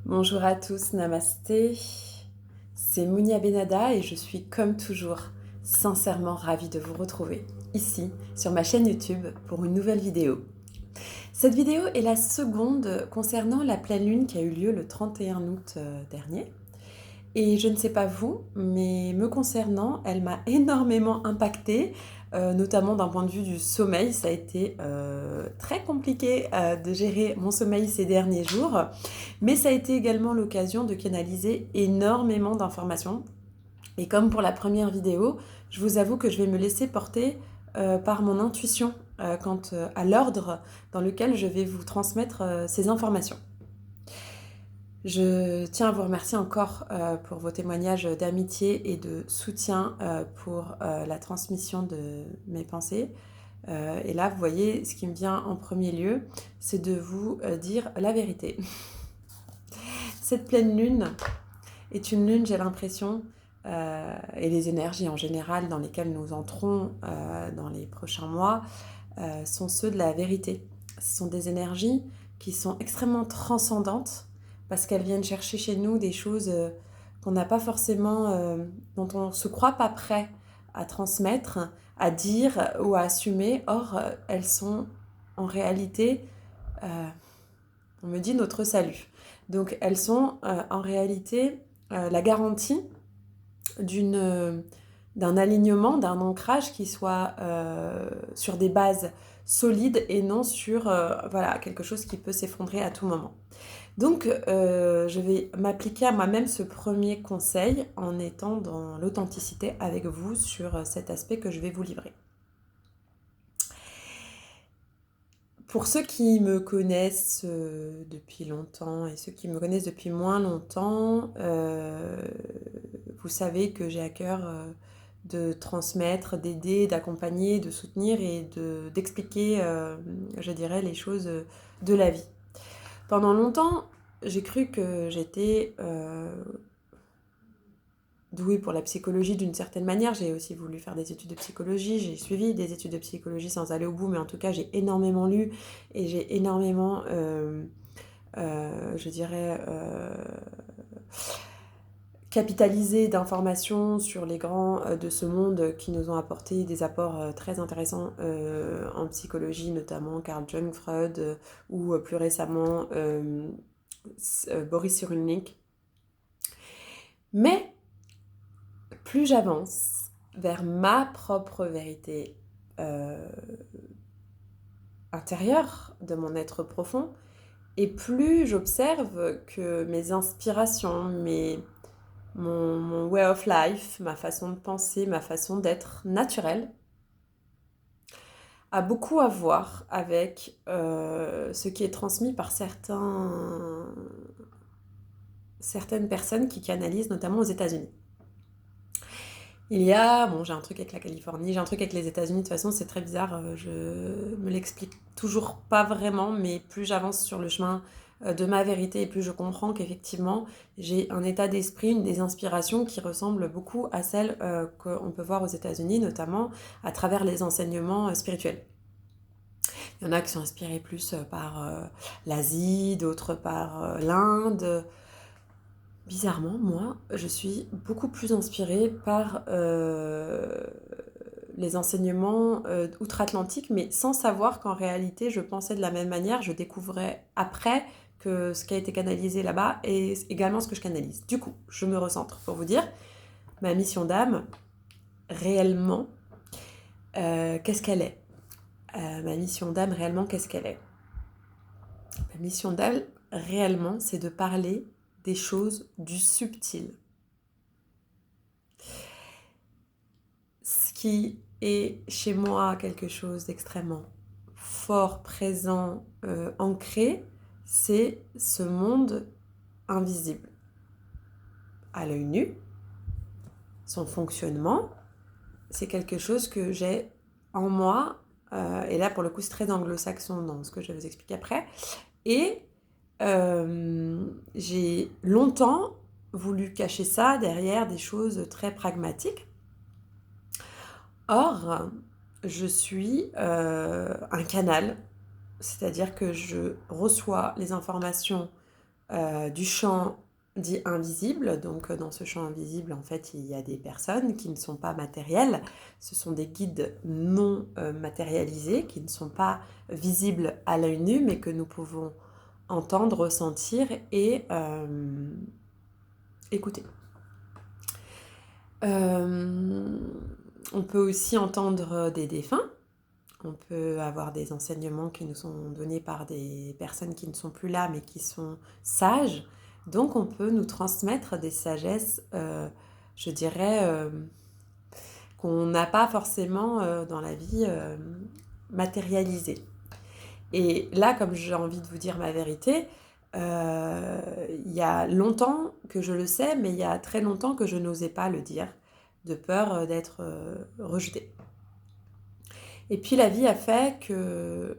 Bonjour à tous, namasté. C'est Mounia Benada et je suis comme toujours sincèrement ravie de vous retrouver ici sur ma chaîne YouTube pour une nouvelle vidéo. Cette vidéo est la seconde concernant la pleine lune qui a eu lieu le 31 août dernier. Et je ne sais pas vous, mais me concernant, elle m'a énormément impactée, notamment d'un point de vue du sommeil. Ça a été très compliqué de gérer mon sommeil ces derniers jours, mais ça a été également l'occasion de canaliser énormément d'informations. Et comme pour la première vidéo, je vous avoue que je vais me laisser porter par mon intuition quant à l'ordre dans lequel je vais vous transmettre ces informations. Je tiens à vous remercier encore pour vos témoignages d'amitié et de soutien pour la transmission de mes pensées. Et là, vous voyez, ce qui me vient en premier lieu, c'est de vous dire la vérité. Cette pleine lune est une lune, j'ai l'impression, et les énergies en général dans lesquelles nous entrons dans les prochains mois, sont ceux de la vérité. Ce sont des énergies qui sont extrêmement transcendantes parce qu'elles viennent chercher chez nous des choses qu'on n'a pas forcément, dont on ne se croit pas prêt à transmettre, à dire ou à assumer. Or, elles sont en réalité, on me dit, notre salut. Donc, elles sont en réalité la garantie d'un alignement, d'un ancrage qui soit sur des bases solides et non sur voilà, quelque chose qui peut s'effondrer à tout moment. Donc, je vais m'appliquer à moi-même ce premier conseil en étant dans l'authenticité avec vous sur cet aspect que je vais vous livrer. Pour ceux qui me connaissent depuis longtemps et ceux qui me connaissent depuis moins longtemps, vous savez que j'ai à cœur de transmettre, d'aider, d'accompagner, de soutenir et d'expliquer, je dirais, les choses de la vie. Pendant longtemps, j'ai cru que j'étais douée pour la psychologie d'une certaine manière. J'ai aussi voulu faire des études de psychologie. J'ai suivi des études de psychologie sans aller au bout, mais en tout cas, j'ai énormément lu et j'ai énormément, je dirais, capitalisé d'informations sur les grands de ce monde qui nous ont apporté des apports très intéressants en psychologie, notamment Carl Jung, Freud ou plus récemment Boris Cyrulnik. Mais plus j'avance vers ma propre vérité intérieure de mon être profond, et plus j'observe que mes inspirations, mon way of life, ma façon de penser, ma façon d'être naturelle, a beaucoup à voir avec ce qui est transmis par certaines personnes qui canalisent, notamment aux États-Unis. J'ai un truc avec la Californie, j'ai un truc avec les États-Unis, de toute façon c'est très bizarre, je me l'explique toujours pas vraiment, mais plus j'avance sur le chemin de ma vérité et plus je comprends qu'effectivement j'ai un état d'esprit, des inspirations qui ressemblent beaucoup à celles qu'on peut voir aux États-Unis, notamment à travers les enseignements spirituels. Il y en a qui sont inspirés plus par l'Asie, d'autres par l'Inde. Bizarrement, moi, je suis beaucoup plus inspirée par les enseignements outre-Atlantique, mais sans savoir qu'en réalité, je pensais de la même manière. Je découvrais après que ce qui a été canalisé là-bas est également ce que je canalise. Du coup, je me recentre pour vous dire, ma mission d'âme, réellement, qu'est-ce qu'elle est ma mission d'âme, réellement, qu'est-ce qu'elle est Ma mission d'âme, réellement, c'est de parler des choses du subtil. Ce qui est chez moi quelque chose d'extrêmement fort, présent, ancré, c'est ce monde invisible. À l'œil nu, son fonctionnement, c'est quelque chose que j'ai en moi, et là pour le coup c'est très anglo-saxon dans ce que je vais vous expliquer après, et j'ai longtemps voulu cacher ça derrière des choses très pragmatiques. Or, je suis un canal, c'est-à-dire que je reçois les informations du champ dit invisible. Donc dans ce champ invisible, en fait, il y a des personnes qui ne sont pas matérielles. Ce sont des guides non matérialisés, qui ne sont pas visibles à l'œil nu, mais que nous pouvons entendre, ressentir et écouter. On peut aussi entendre des défunts. On peut avoir des enseignements qui nous sont donnés par des personnes qui ne sont plus là, mais qui sont sages. Donc, on peut nous transmettre des sagesses, je dirais, qu'on n'a pas forcément dans la vie matérialisée. Et là, comme j'ai envie de vous dire ma vérité, il y a longtemps que je le sais, mais il y a très longtemps que je n'osais pas le dire, de peur d'être rejetée. Et puis la vie a fait que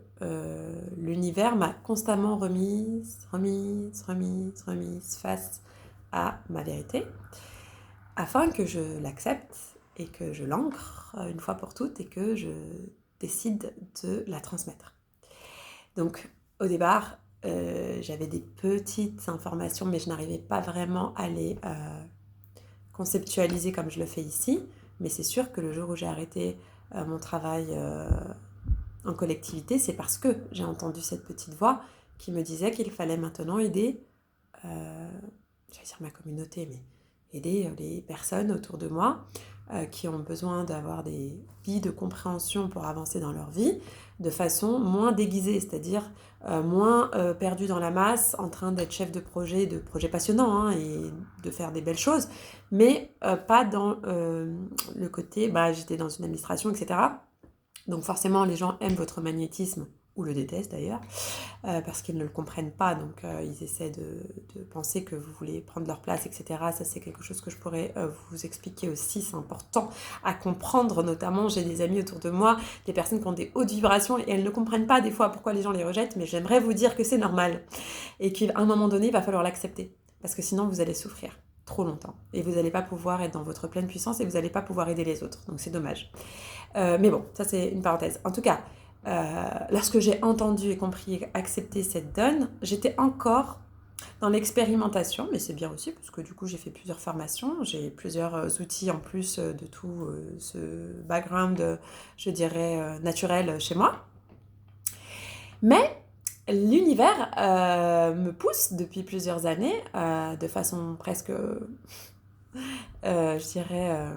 l'univers m'a constamment remise face à ma vérité, afin que je l'accepte et que je l'ancre une fois pour toutes et que je décide de la transmettre. Donc au départ, j'avais des petites informations, mais je n'arrivais pas vraiment à les conceptualiser comme je le fais ici. Mais c'est sûr que le jour où j'ai arrêté mon travail en collectivité, c'est parce que j'ai entendu cette petite voix qui me disait qu'il fallait maintenant aider, j'allais dire ma communauté, mais aider les personnes autour de moi qui ont besoin d'avoir des billes de compréhension pour avancer dans leur vie de façon moins déguisée, c'est-à-dire moins perdue dans la masse, en train d'être chef de projets passionnants et de faire des belles choses, mais pas dans le côté, j'étais dans une administration, etc. Donc forcément, les gens aiment votre magnétisme, ou le détestent d'ailleurs, parce qu'ils ne le comprennent pas, donc ils essaient de penser que vous voulez prendre leur place, etc. Ça, c'est quelque chose que je pourrais vous expliquer aussi, c'est important à comprendre, notamment, j'ai des amis autour de moi, des personnes qui ont des hautes vibrations, et elles ne comprennent pas des fois pourquoi les gens les rejettent, mais j'aimerais vous dire que c'est normal, et qu'à un moment donné, il va falloir l'accepter, parce que sinon, vous allez souffrir trop longtemps, et vous n'allez pas pouvoir être dans votre pleine puissance, et vous n'allez pas pouvoir aider les autres, donc c'est dommage. Mais bon, ça c'est une parenthèse. En tout cas, lorsque j'ai entendu et compris et accepté cette donne, j'étais encore dans l'expérimentation, mais c'est bien aussi parce que du coup j'ai fait plusieurs formations, j'ai plusieurs outils en plus de tout ce background, je dirais, naturel chez moi. Mais l'univers me pousse depuis plusieurs années de façon presque, je dirais...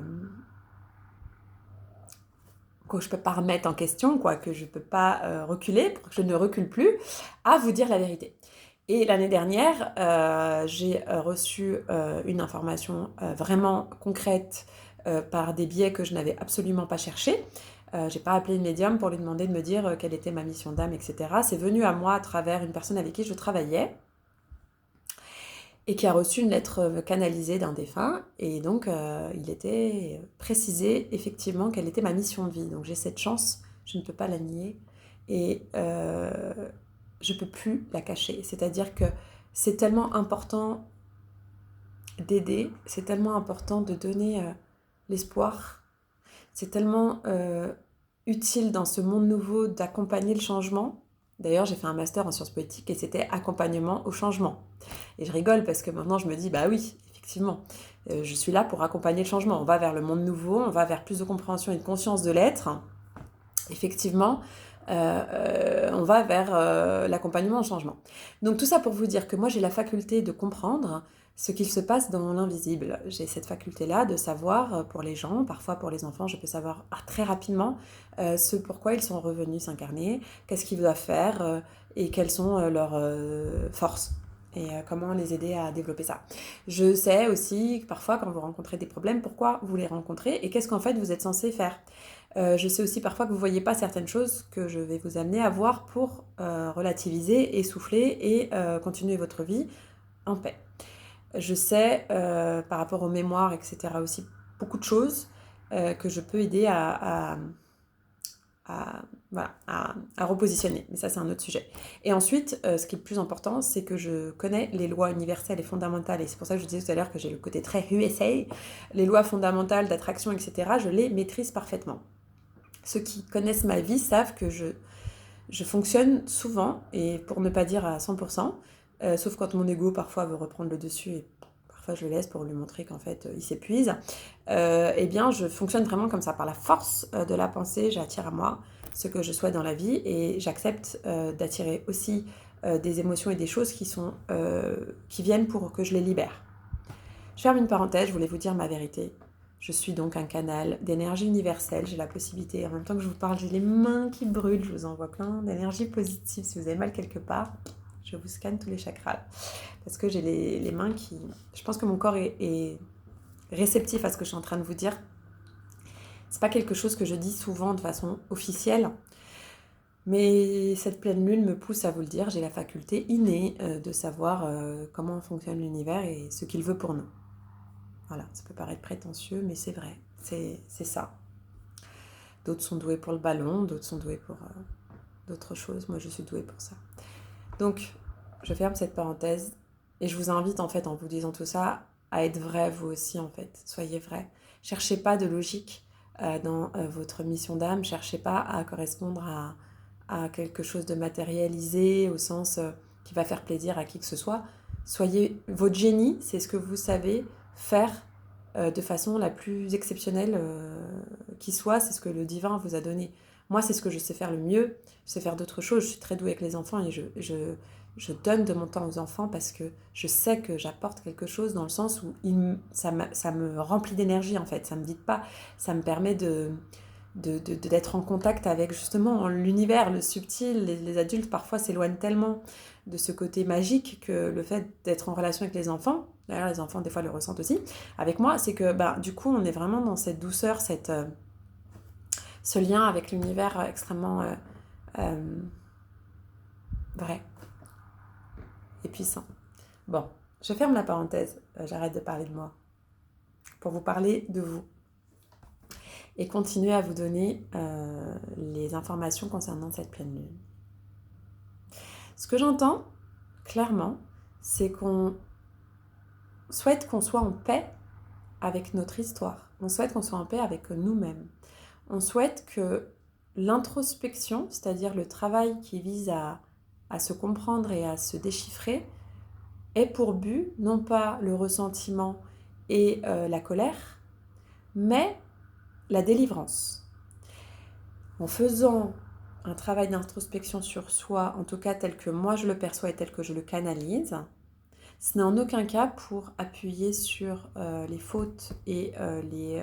que je ne peux pas remettre en question, que je ne peux pas reculer, pour que je ne recule plus, à vous dire la vérité. Et l'année dernière, j'ai reçu une information vraiment concrète par des biais que je n'avais absolument pas cherchés. Je n'ai pas appelé une médium pour lui demander de me dire quelle était ma mission d'âme, etc. C'est venu à moi à travers une personne avec qui je travaillais, et qui a reçu une lettre canalisée d'un défunt, et donc il était précisé effectivement quelle était ma mission de vie. Donc j'ai cette chance, je ne peux pas la nier, et je ne peux plus la cacher. C'est-à-dire que c'est tellement important d'aider, c'est tellement important de donner l'espoir, c'est tellement utile dans ce monde nouveau d'accompagner le changement. D'ailleurs, j'ai fait un master en sciences politiques et c'était accompagnement au changement. Et je rigole parce que maintenant je me dis, bah oui, effectivement, je suis là pour accompagner le changement. On va vers le monde nouveau, on va vers plus de compréhension et de conscience de l'être. Effectivement, on va vers l'accompagnement au changement. Donc tout ça pour vous dire que moi j'ai la faculté de comprendre ce qu'il se passe dans l'invisible. J'ai cette faculté-là de savoir pour les gens, parfois pour les enfants, je peux savoir très rapidement ce pourquoi ils sont revenus s'incarner, qu'est-ce qu'ils doivent faire et quelles sont leurs forces et comment les aider à développer ça. Je sais aussi parfois quand vous rencontrez des problèmes, pourquoi vous les rencontrez et qu'est-ce qu'en fait vous êtes censé faire. Je sais aussi parfois que vous ne voyez pas certaines choses que je vais vous amener à voir pour relativiser, essouffler et continuer votre vie en paix. Je sais, par rapport aux mémoires, etc., aussi beaucoup de choses que je peux aider à repositionner. Mais ça, c'est un autre sujet. Et ensuite, ce qui est le plus important, c'est que je connais les lois universelles et fondamentales. Et c'est pour ça que je disais tout à l'heure que j'ai le côté très USA. Les lois fondamentales d'attraction, etc., je les maîtrise parfaitement. Ceux qui connaissent ma vie savent que je fonctionne souvent, et pour ne pas dire à 100%, sauf quand mon ego parfois veut reprendre le dessus et parfois je le laisse pour lui montrer qu'en fait il s'épuise, eh bien je fonctionne vraiment comme ça. Par la force de la pensée, j'attire à moi ce que je souhaite dans la vie et j'accepte d'attirer aussi des émotions et des choses qui viennent pour que je les libère. Je ferme une parenthèse, je voulais vous dire ma vérité. Je suis donc un canal d'énergie universelle. J'ai la possibilité, en même temps que je vous parle, j'ai les mains qui brûlent. Je vous envoie plein d'énergie positive. Si vous avez mal quelque part, je vous scanne tous les chakras. Parce que j'ai les mains qui... Je pense que mon corps est réceptif à ce que je suis en train de vous dire. C'est pas quelque chose que je dis souvent de façon officielle. Mais cette pleine lune me pousse à vous le dire. J'ai la faculté innée de savoir comment fonctionne l'univers et ce qu'il veut pour nous. Voilà, ça peut paraître prétentieux, mais c'est vrai, c'est ça. D'autres sont doués pour le ballon, d'autres sont doués pour d'autres choses. Moi, je suis douée pour ça. Donc, je ferme cette parenthèse et je vous invite, en fait, en vous disant tout ça, à être vrai, vous aussi, en fait. Soyez vrai. Cherchez pas de logique dans votre mission d'âme. Cherchez pas à correspondre à quelque chose de matérialisé au sens qui va faire plaisir à qui que ce soit. Soyez votre génie, c'est ce que vous savez faire de façon la plus exceptionnelle qui soit, c'est ce que le divin vous a donné. Moi, c'est ce que je sais faire le mieux. Je sais faire d'autres choses. Je suis très douée avec les enfants et je donne de mon temps aux enfants parce que je sais que j'apporte quelque chose dans le sens où ça me remplit d'énergie en fait. Ça me vide pas. Ça me permet d'être en contact avec justement l'univers, le subtil. Les adultes parfois s'éloignent tellement de ce côté magique que le fait d'être en relation avec les enfants, d'ailleurs les enfants des fois le ressentent aussi, avec moi, c'est que du coup on est vraiment dans cette douceur, ce lien avec l'univers extrêmement vrai et puissant. Bon, je ferme la parenthèse, j'arrête de parler de moi pour vous parler de vous et continuer à vous donner les informations concernant cette pleine lune. Ce que j'entends clairement, c'est qu'on souhaite qu'on soit en paix avec notre histoire. On souhaite qu'on soit en paix avec nous-mêmes. On souhaite que l'introspection, c'est-à-dire le travail qui vise à se comprendre et à se déchiffrer, ait pour but non pas le ressentiment et la colère, mais la délivrance. En faisant un travail d'introspection sur soi, en tout cas tel que moi je le perçois et tel que je le canalise, ce n'est en aucun cas pour appuyer sur les fautes et les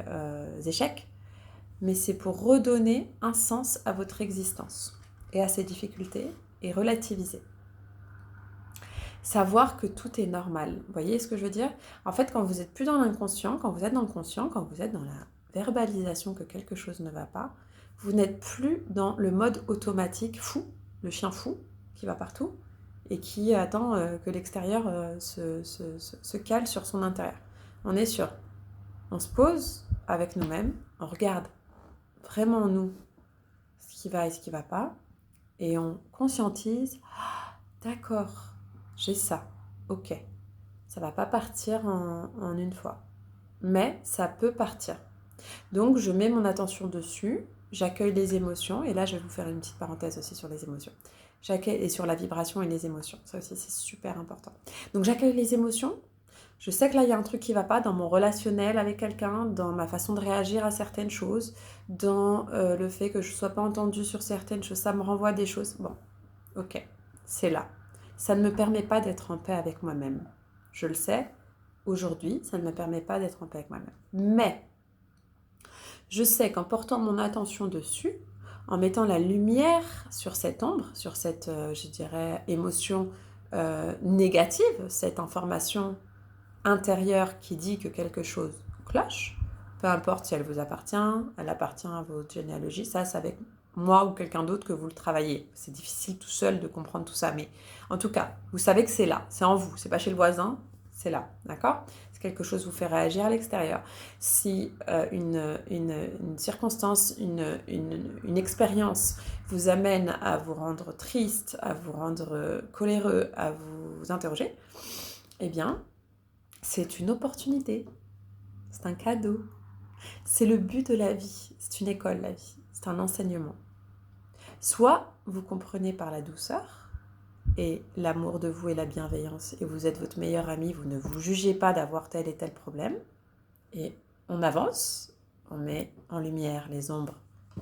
échecs, mais c'est pour redonner un sens à votre existence et à ses difficultés et relativiser. Savoir que tout est normal. Vous voyez ce que je veux dire ? En fait, quand vous n'êtes plus dans l'inconscient, quand vous êtes dans le conscient, quand vous êtes dans la verbalisation que quelque chose ne va pas, vous n'êtes plus dans le mode automatique fou, le chien fou qui va partout et qui attend que l'extérieur se cale sur son intérieur. On est sûr. On se pose avec nous-mêmes, on regarde vraiment en nous ce qui va et ce qui ne va pas et on conscientise, d'accord, j'ai ça, ok, ça ne va pas partir en une fois, mais ça peut partir. Donc je mets mon attention dessus, j'accueille les émotions, et là je vais vous faire une petite parenthèse aussi sur les émotions. J'accueille, et sur la vibration et les émotions, ça aussi c'est super important. Donc j'accueille les émotions, je sais que là il y a un truc qui ne va pas dans mon relationnel avec quelqu'un, dans ma façon de réagir à certaines choses, dans le fait que je ne sois pas entendue sur certaines choses, ça me renvoie à des choses. Bon, ok, c'est là. Ça ne me permet pas d'être en paix avec moi-même. Je le sais, aujourd'hui, ça ne me permet pas d'être en paix avec moi-même. Mais je sais qu'en portant mon attention dessus, en mettant la lumière sur cette ombre, sur cette, je dirais, émotion négative, cette information intérieure qui dit que quelque chose cloche, peu importe si elle vous appartient, elle appartient à votre généalogie, ça c'est avec moi ou quelqu'un d'autre que vous le travaillez. C'est difficile tout seul de comprendre tout ça, mais en tout cas, vous savez que c'est là, c'est en vous, c'est pas chez le voisin, c'est là, d'accord ? Si quelque chose vous fait réagir à l'extérieur, si une circonstance, une expérience vous amène à vous rendre triste, à vous rendre coléreux, à vous interroger, eh bien, c'est une opportunité, c'est un cadeau, c'est le but de la vie, c'est une école la vie, c'est un enseignement. Soit vous comprenez par la douceur, et l'amour de vous et la bienveillance, et vous êtes votre meilleur ami, vous ne vous jugez pas d'avoir tel et tel problème, et on avance, on met en lumière les ombres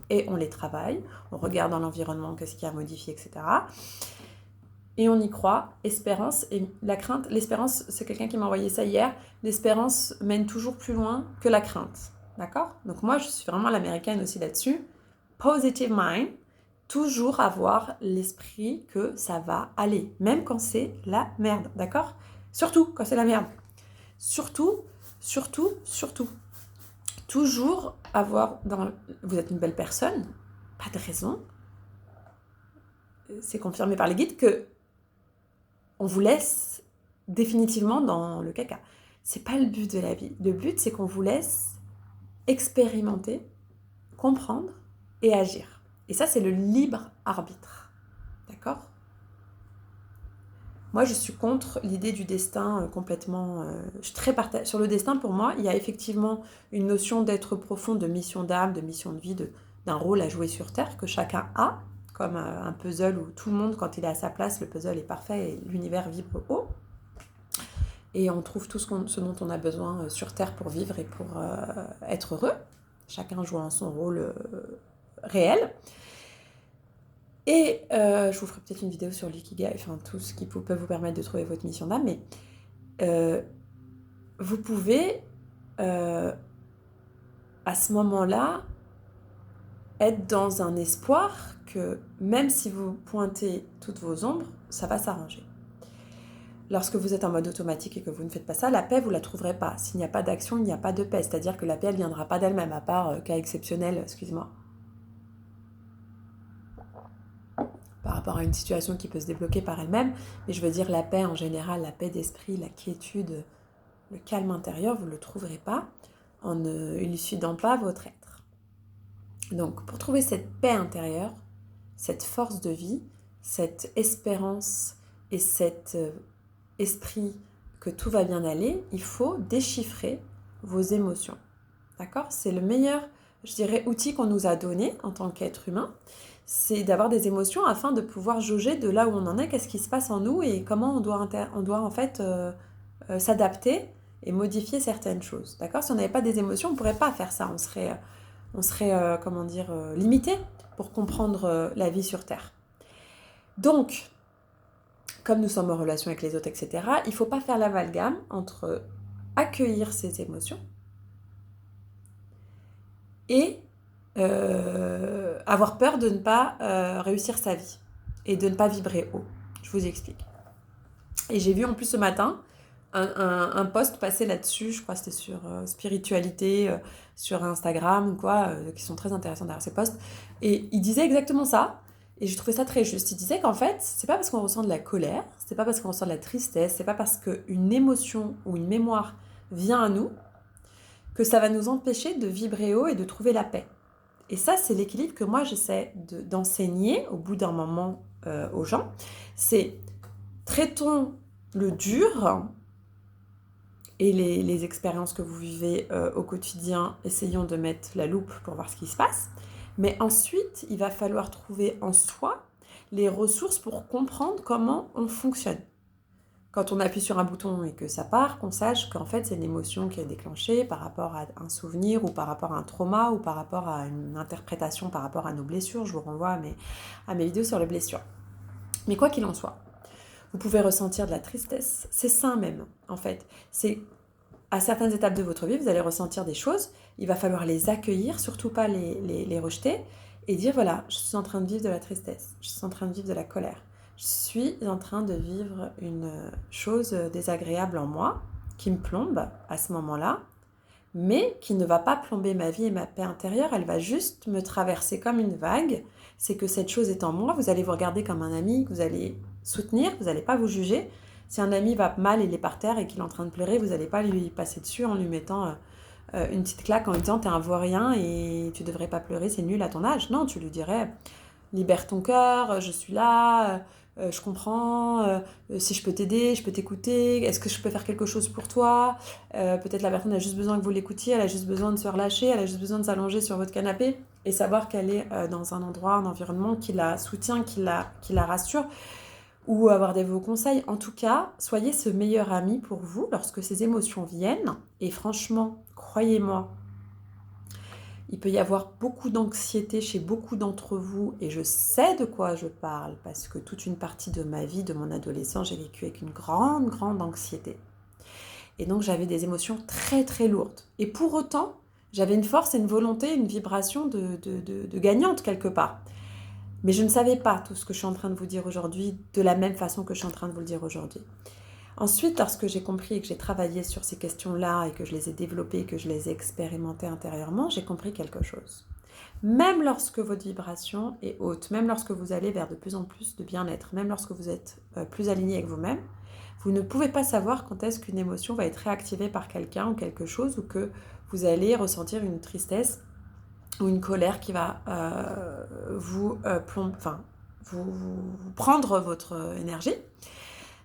et on les travaille, on regarde dans l'environnement qu'est-ce qu'il y a à modifier, etc. Et on y croit, espérance, et la crainte, l'espérance, c'est quelqu'un qui m'a envoyé ça hier, l'espérance mène toujours plus loin que la crainte, d'accord? Donc moi, je suis vraiment l'américaine aussi là-dessus, positive mind, toujours avoir l'esprit que ça va aller, même quand c'est la merde, d'accord? Surtout quand c'est la merde. Surtout, toujours avoir dans... Vous êtes une belle personne, pas de raison. C'est confirmé par les guides que on vous laisse définitivement dans le caca. C'est pas le but de la vie. Le but, c'est qu'on vous laisse expérimenter, comprendre et agir. Et ça, c'est le libre arbitre. D'accord ? Moi, je suis contre l'idée du destin complètement... je suis très sur le destin, pour moi, il y a effectivement une notion d'être profond, de mission d'âme, de mission de vie, d'un rôle à jouer sur Terre que chacun a, comme un puzzle où tout le monde, quand il est à sa place, le puzzle est parfait et l'univers vibre haut. Et on trouve tout ce dont on a besoin sur Terre pour vivre et pour être heureux. Chacun jouant son rôle réel. Et je vous ferai peut-être une vidéo sur l'ikigai, enfin tout ce qui peut vous permettre de trouver votre mission d'âme, mais vous pouvez à ce moment-là être dans un espoir que même si vous pointez toutes vos ombres, ça va s'arranger. Lorsque vous êtes en mode automatique et que vous ne faites pas ça, la paix, vous ne la trouverez pas. S'il n'y a pas d'action, il n'y a pas de paix. C'est-à-dire que la paix, elle ne viendra pas d'elle-même, à part cas exceptionnel, excuse-moi. Par rapport à une situation qui peut se débloquer par elle-même. Mais je veux dire, la paix en général, la paix d'esprit, la quiétude, le calme intérieur, vous ne le trouverez pas en ne élucidant pas votre être. Donc, pour trouver cette paix intérieure, cette force de vie, cette espérance et cet esprit que tout va bien aller, il faut déchiffrer vos émotions. D'accord ? C'est le meilleur, je dirais, outil qu'on nous a donné en tant qu'être humain, c'est d'avoir des émotions afin de pouvoir jauger de là où on en est, qu'est-ce qui se passe en nous et comment on doit en fait s'adapter et modifier certaines choses. D'accord ? Si on n'avait pas des émotions, on ne pourrait pas faire ça. On serait limité pour comprendre la vie sur Terre. Donc, comme nous sommes en relation avec les autres, etc., il ne faut pas faire l'amalgame entre accueillir ces émotions et avoir peur de ne pas réussir sa vie et de ne pas vibrer haut. Je vous explique. Et j'ai vu en plus ce matin un post passer là-dessus, je crois que c'était sur spiritualité, sur Instagram ou quoi, qui sont très intéressants derrière ces posts. Et il disait exactement ça. Et je trouvais ça très juste. Il disait qu'en fait, c'est pas parce qu'on ressent de la colère, c'est pas parce qu'on ressent de la tristesse, c'est pas parce qu'une émotion ou une mémoire vient à nous que ça va nous empêcher de vibrer haut et de trouver la paix. Et ça, c'est l'équilibre que moi, j'essaie d'enseigner au bout d'un moment aux gens. C'est traitons le dur et les expériences que vous vivez au quotidien, essayons de mettre la loupe pour voir ce qui se passe. Mais ensuite, il va falloir trouver en soi les ressources pour comprendre comment on fonctionne. Quand on appuie sur un bouton et que ça part, qu'on sache qu'en fait, c'est une émotion qui est déclenchée par rapport à un souvenir ou par rapport à un trauma ou par rapport à une interprétation par rapport à nos blessures. Je vous renvoie à mes vidéos sur les blessures. Mais quoi qu'il en soit, vous pouvez ressentir de la tristesse. C'est sain même, en fait. C'est à certaines étapes de votre vie, vous allez ressentir des choses. Il va falloir les accueillir, surtout pas les rejeter. Et dire, voilà, je suis en train de vivre de la tristesse. Je suis en train de vivre de la colère. Je suis en train de vivre une chose désagréable en moi, qui me plombe à ce moment-là, mais qui ne va pas plomber ma vie et ma paix intérieure. Elle va juste me traverser comme une vague. C'est que cette chose est en moi. Vous allez vous regarder comme un ami, que vous allez soutenir, vous n'allez pas vous juger. Si un ami va mal, il est par terre et qu'il est en train de pleurer, vous n'allez pas lui passer dessus en lui mettant une petite claque en lui disant « t'es un vaurien et tu devrais pas pleurer, c'est nul à ton âge ». Non, tu lui dirais « libère ton cœur, je suis là, je comprends, si je peux t'aider, je peux t'écouter, est-ce que je peux faire quelque chose pour toi ?» Peut-être la personne a juste besoin que vous l'écoutiez, elle a juste besoin de se relâcher, elle a juste besoin de s'allonger sur votre canapé et savoir qu'elle est dans un endroit, un environnement qui la soutient, qui la rassure. ou avoir des vos conseils. En tout cas, soyez ce meilleur ami pour vous lorsque ces émotions viennent. Et franchement, croyez-moi, il peut y avoir beaucoup d'anxiété chez beaucoup d'entre vous et je sais de quoi je parle parce que toute une partie de ma vie, de mon adolescence, j'ai vécu avec une grande, grande anxiété. Et donc j'avais des émotions très, très lourdes. Et pour autant, j'avais une force et une volonté, une vibration de gagnante quelque part. Mais je ne savais pas tout ce que je suis en train de vous dire aujourd'hui de la même façon que je suis en train de vous le dire aujourd'hui. Ensuite, lorsque j'ai compris et que j'ai travaillé sur ces questions-là et que je les ai développées, que je les ai expérimentées intérieurement, j'ai compris quelque chose. Même lorsque votre vibration est haute, même lorsque vous allez vers de plus en plus de bien-être, même lorsque vous êtes plus aligné avec vous-même, vous ne pouvez pas savoir quand est-ce qu'une émotion va être réactivée par quelqu'un ou quelque chose ou que vous allez ressentir une tristesse ou une colère qui va vous prendre votre énergie.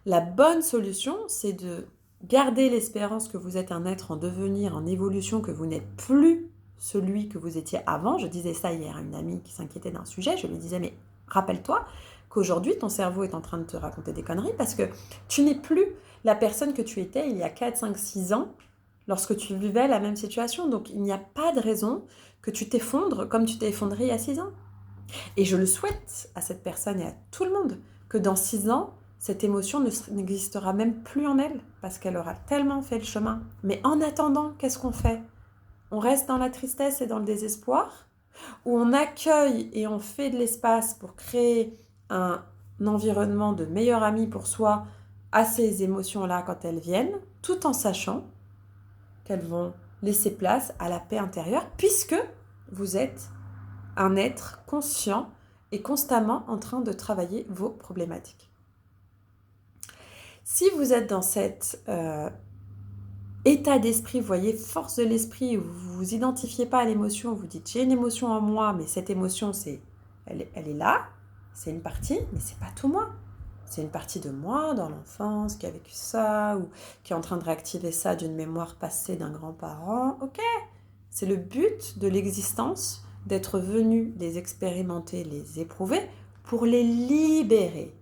La bonne solution, c'est de garder l'espérance que vous êtes un être en devenir, en évolution, que vous n'êtes plus celui que vous étiez avant. Je disais ça hier à une amie qui s'inquiétait d'un sujet. Je lui disais, mais rappelle-toi qu'aujourd'hui, ton cerveau est en train de te raconter des conneries parce que tu n'es plus la personne que tu étais il y a 4, 5, 6 ans lorsque tu vivais la même situation. Donc, il n'y a pas de raison que tu t'effondres comme tu t'es effondré il y a 6 ans. Et je le souhaite à cette personne et à tout le monde que dans 6 ans, cette émotion n'existera même plus en elle parce qu'elle aura tellement fait le chemin. Mais en attendant, qu'est-ce qu'on fait? On reste dans la tristesse et dans le désespoir ou on accueille et on fait de l'espace pour créer un environnement de meilleur ami pour soi à ces émotions-là quand elles viennent, tout en sachant qu'elles vont laisser place à la paix intérieure puisque vous êtes un être conscient et constamment en train de travailler vos problématiques. Si vous êtes dans cet état d'esprit, vous voyez, force de l'esprit, où vous ne vous identifiez pas à l'émotion, vous dites j'ai une émotion en moi, mais cette émotion, elle est là, c'est une partie, mais c'est pas tout moi. C'est une partie de moi dans l'enfance qui a vécu ça, ou qui est en train de réactiver ça d'une mémoire passée d'un grand-parent. Ok, c'est le but de l'existence, d'être venu les expérimenter, les éprouver, pour les libérer.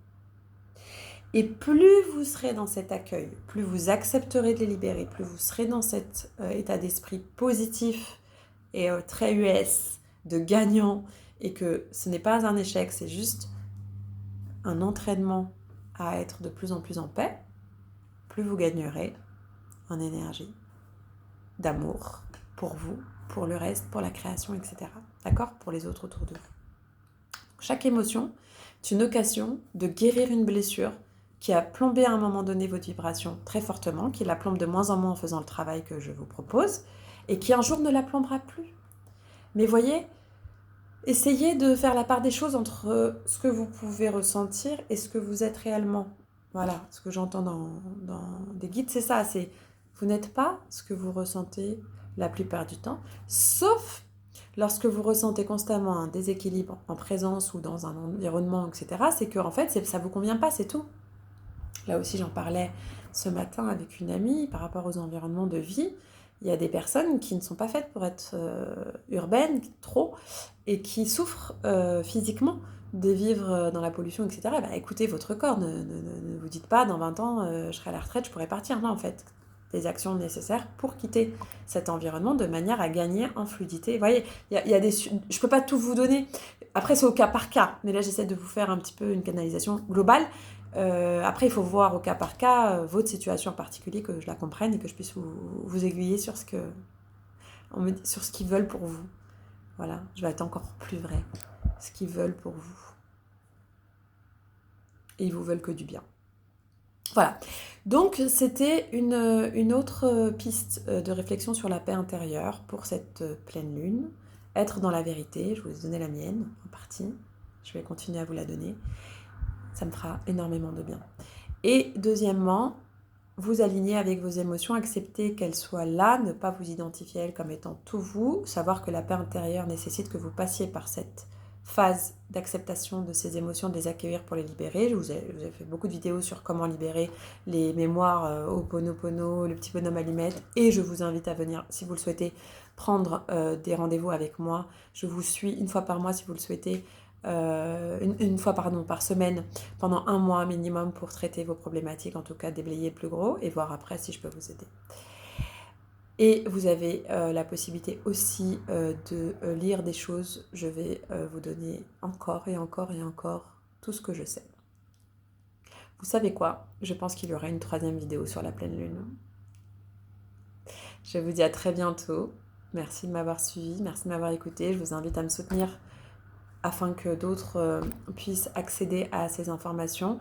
Et plus vous serez dans cet accueil, plus vous accepterez de les libérer, plus vous serez dans cet état d'esprit positif et très US, de gagnant, et que ce n'est pas un échec, c'est juste un entraînement à être de plus en plus en paix, plus vous gagnerez en énergie, d'amour pour vous, pour le reste, pour la création, etc. D'accord? Pour les autres autour de vous. Chaque émotion est une occasion de guérir une blessure qui a plombé à un moment donné votre vibration très fortement, qui la plombe de moins en moins en faisant le travail que je vous propose, et qui un jour ne la plombera plus. Mais voyez, essayez de faire la part des choses entre ce que vous pouvez ressentir et ce que vous êtes réellement. Voilà, ce que j'entends dans des guides, c'est ça, c'est vous n'êtes pas ce que vous ressentez la plupart du temps, sauf lorsque vous ressentez constamment un déséquilibre en présence ou dans un environnement, etc., c'est que en fait, ça ne vous convient pas, c'est tout. Là aussi, j'en parlais ce matin avec une amie par rapport aux environnements de vie. Il y a des personnes qui ne sont pas faites pour être urbaines, trop, et qui souffrent physiquement de vivre dans la pollution, etc. Bah, écoutez votre corps, ne vous dites pas dans 20 ans, je serai à la retraite, je pourrai partir. Non, en fait, des actions nécessaires pour quitter cet environnement de manière à gagner en fluidité. Vous voyez, je ne peux pas tout vous donner. Après, c'est au cas par cas, mais là, j'essaie de vous faire un petit peu une canalisation globale. Après, il faut voir au cas par cas votre situation en particulier, que je la comprenne et que je puisse vous aiguiller sur ce qu'ils veulent pour vous. Voilà, je vais être encore plus vrai. Ce qu'ils veulent pour vous. Et ils vous veulent que du bien. Voilà. Donc, c'était une autre piste de réflexion sur la paix intérieure pour cette pleine lune. Être dans la vérité. Je vous ai donné la mienne, en partie. Je vais continuer à vous la donner. Ça me fera énormément de bien. Et deuxièmement, vous aligner avec vos émotions, accepter qu'elles soient là, ne pas vous identifier à elles comme étant tout vous, savoir que la paix intérieure nécessite que vous passiez par cette phase d'acceptation de ces émotions, de les accueillir pour les libérer. Je vous ai fait beaucoup de vidéos sur comment libérer les mémoires Ho'oponopono, le petit bonhomme allumette, et je vous invite à venir, si vous le souhaitez, prendre des rendez-vous avec moi. Je vous suis une fois par mois si vous le souhaitez, une fois par semaine pendant 1 mois minimum pour traiter vos problématiques, en tout cas déblayer le plus gros et voir après si je peux vous aider. Et vous avez la possibilité aussi de lire des choses. Je vais vous donner encore et encore et encore tout ce que je sais. Vous savez quoi? Je pense qu'il y aura une 3e vidéo sur la pleine lune. Je vous dis à très bientôt. Merci de m'avoir suivi, merci de m'avoir écouté. Je vous invite à me soutenir afin que d'autres puissent accéder à ces informations.